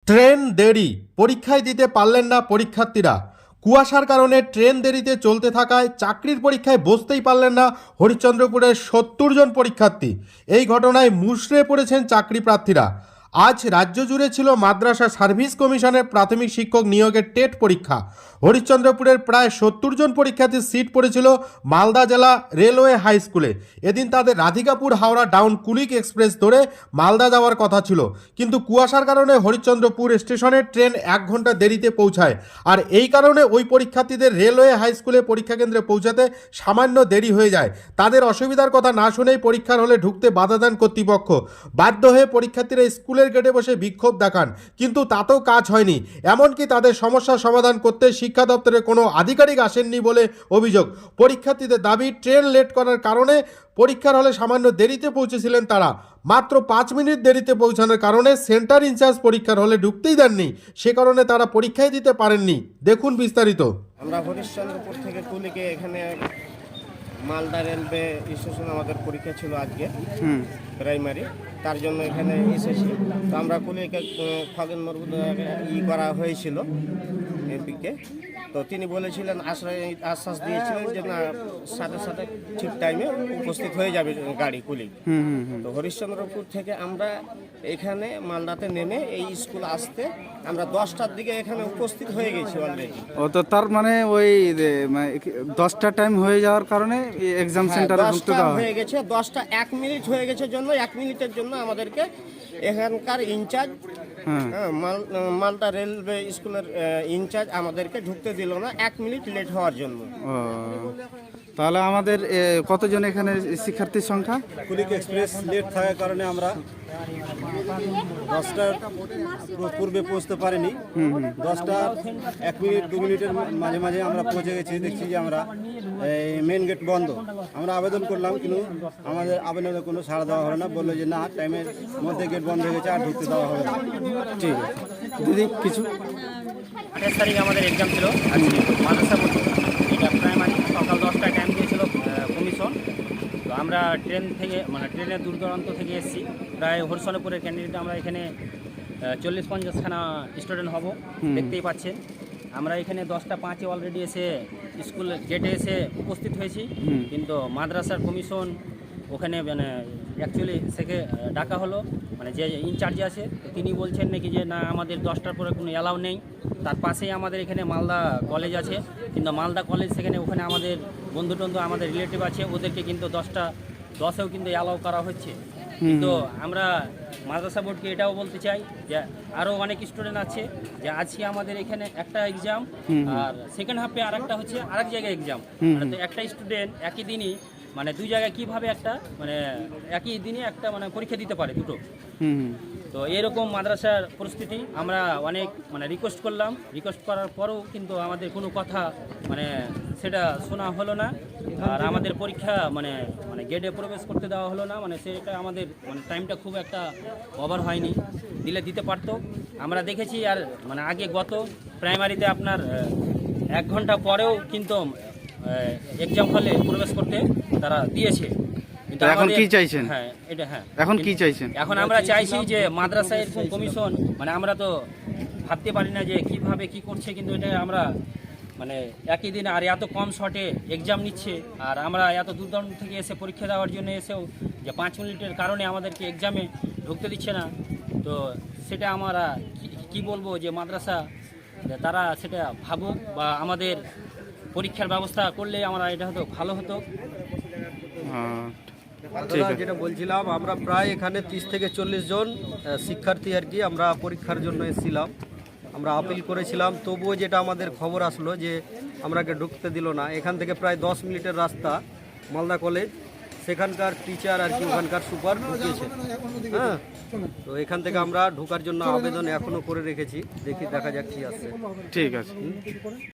Train দেরি, পরীক্ষায় দিতে পারলেন না পরীক্ষার্থীরা। কুয়াশার কারণে ট্রেন দেরিতে চলতে থাকায় চাকরির পরীক্ষায় বসতেই পারলেন না হরিশ্চন্দ্রপুরের ৭০ জন পরীক্ষার্থী। এই ঘটনায় মুষড়ে পড়েছেন চাকরি প্রার্থীরা। আজ রাজ্য জুড়ে ছিল মাদ্রাসা সার্ভিস কমিশনের প্রাথমিক শিক্ষক নিয়োগের টেট পরীক্ষা। হরিশ্চন্দ্রপুরের প্রায় ৭০ জন পরীক্ষার্থীর সিট পড়েছিল মালদা জেলা রেলওয়ে হাই স্কুলে। এদিন তাদের রাধিকাপুর হাওড়া ডাউন কুলিক এক্সপ্রেস ধরে মালদা যাওয়ার কথা ছিল, কিন্তু কুয়াশার কারণে হরিশ্চন্দ্রপুর স্টেশনে ট্রেন 1 ঘন্টা দেরিতে পৌঁছায়। আর এই কারণে ওই পরীক্ষার্থীদের রেলওয়ে হাই স্কুলে পরীক্ষা কেন্দ্রে পৌঁছাতে সামান্য দেরি হয়ে যায়। তাদের অসুবিধার কথা না শুনেই পরীক্ষার হলে ঢুকতে বাধা দেন কর্তৃপক্ষ। বাধ্য হয়ে পরীক্ষার্থীরা স্কুলের গেটে বসে বিক্ষোভ দেখান, কিন্তু তাতেও কাজ হয়নি। এমনকি তাদের সমস্যার সমাধান করতে শিক্ষা দপ্তরের কোনো আধিকারিক আসেননি বলে অভিযোগ। পরীক্ষার্থীদের দাবি, ট্রেন লেট করার কারণে পরীক্ষার হলে সামান্য দেরিতে পৌঁছেছিলেন তারা। মাত্র 5 মিনিট দেরিতে পৌঁছানোর কারণে সেন্টার ইনচার্জ পরীক্ষার হলে ঢুকতেই দেননি। সে কারণে তারা পরীক্ষাই দিতে পারেননি। দেখুন বিস্তারিত। আমরা হরিশ্চন্দ্রপুর থেকে কুলিকে এখানে মালদা রেলওয়ে স্টেশন আমাদের পরীক্ষা ছিল আজকে প্রাইমারি, তার জন্য এখানে এসেছি। তো আমরা কুলিকে খগেন মুর্মু করা হয়েছিল এমপিকে, তো তিনি বলেছিলেন আশ্বাস দিয়েছিলেন যে না, সাথে সাথে ঠিক টাইমে উপস্থিত হয়ে যাবে গাড়ি কুলি। তো হরিশ্চন্দ্রপুর থেকে আমরা এখানে মালদাতে নেমে এই স্কুল আসতে আমরা 10টার দিকে এখানে উপস্থিত হয়ে গেছি অলরেডি। ও তো তার মানে ওই 10টা টাইম হয়ে যাওয়ার কারণে এক্সাম সেন্টারে ঢুকতে দেওয়া হয়ে গেছে। 10টা 1 মিনিট হয়ে গেছে জন্য 1 মিনিটের জন্য আমাদেরকে এখানকার ইনচার্জ মালদা রেলওয়ে স্কুলের ইনচার্জ আমাদেরকে ঢুকতে দিল না 1 মিনিট লেট হওয়ার জন্য। তাহলে আমাদের কতজন এখানে শিক্ষার্থীর সংখ্যা? কুলিক এক্সপ্রেস লেট থাকার কারণে আমরা 10টার পূর্বে পৌঁছতে পারিনি। 10টা 1 মিনিট 2 মিনিটের মাঝে মাঝে আমরা পৌঁছে গেছি। দেখছি যে আমরা মেন গেট বন্ধ। আমরা আবেদন করলাম, কিন্তু আমাদের আবেদনে কোনো সাড়া দেওয়া হলো না। বললো যে না, টাইমের মধ্যে গেট বন্ধ হয়ে গেছে, আর ঢুকতে দেওয়া হবে না। ঠিক আছে দিদি, কিছু 28 তারিখে আমাদের এক্সাম ছিল আজকে মাদ্রাসা বোর্ডে। এটা প্রাইমারি সকাল 10টায় টাইম দিয়েছিল কমিশন। তো আমরা ট্রেনের দূর দূরান্ত থেকে এসেছি। প্রায় হরিশ্চন্দ্রপুরের ক্যান্ডিডেট আমরা এখানে 40-50খানা স্টুডেন্ট হব, দেখতেই পাচ্ছেন। আমরা এখানে 10টা 5-এ অলরেডি এসে স্কুল গেটে এসে উপস্থিত হয়েছি, কিন্তু মাদ্রাসার কমিশন ওখানে অ্যাকচুয়ালি সেকে ডাকা হলো, যে ইনচার্জ আছে, তো তিনি বলছেন নাকি যে না, আমাদের 10টার পরে কোনো অ্যালাউ নেই। তার পাশেই আমাদের এখানে মালদা কলেজ আছে, কিন্তু মালদা কলেজ ওখানে আমাদের বন্ধু আমাদের রিলেটিভ আছে, ওদেরকে কিন্তু 10টা 10এও কিন্তু অ্যালাউ করা হচ্ছে। কিন্তু আমরা মাদ্রাসা বোর্ডকে এটাও বলতে চাই যে আরও অনেক স্টুডেন্ট আছে, যে আজকে আমাদের এখানে একটা এক্সাম, আর সেকেন্ড হাফে আর একটা হচ্ছে আরেক জায়গায় এক্সাম। তো একটা স্টুডেন্ট একই দিনই 2 জায়গায় কীভাবে একই দিনে একটা পরীক্ষা দিতে পারে দুটো। তো এরকম মাদ্রাসার পরিস্থিতি। আমরা অনেক রিকোয়েস্ট করলাম, রিকোয়েস্ট করার পরেও কিন্তু আমাদের কোনো কথা সেটা শোনা হলো না। আর আমাদের পরীক্ষা গেটে প্রবেশ করতে দেওয়া হলো না। সেটা আমাদের টাইমটা খুব একটা ওভার হয়নি, দিতে পারতো। আমরা দেখেছি আর আগে গত প্রাইমারিতে আপনার 1 ঘন্টা পরেও কিন্তু এক্সাম হলে প্রবেশ করতে তারা দিয়েছে। এখন কি চাইছেন? এখন কি চাইছেন? এখন আমরা চাইছি যে মাদ্রাসা এরকম কমিশন, আমরা তো ভাবতে পারি না যে কিভাবে কি করছে, কিন্তু এটা আমরা একই দিন আর এত কম শটে এক্সাম নিচ্ছে। আর আমরা এত দূর দূরান্ত থেকে এসে পরীক্ষা দেওয়ার জন্য এসেও যে 5 মিনিটের কারণে আমাদেরকে এক্সামে ঢুকতে দিচ্ছে না। তো সেটা আমরা কি বলবো, যে মাদ্রাসা তারা সেটা ভাবুক, বা আমাদের পরীক্ষার ব্যবস্থা করলে এটা হতো ভালো হতো। যেটা বলছিলাম, আমরা প্রায় এখানে 30 থেকে 40 জন শিক্ষার্থী আর কি আমরা পরীক্ষার জন্য এসেছিলাম। আমরা আপিল করেছিলাম, তবুও যেটা আমাদের খবর আসলো যে আমরাকে ঢুকতে দিল না। এখান থেকে প্রায় 10 মিনিটের রাস্তা মালদা কলেজ, সেখানকার টিচার আর কি ওখানকার সুপার ঢুকিয়েছে। তো এখান থেকে আমরা ঢোকার জন্য আবেদন এখনও করে রেখেছি, দেখা যাক কি আসছে। ঠিক আছে।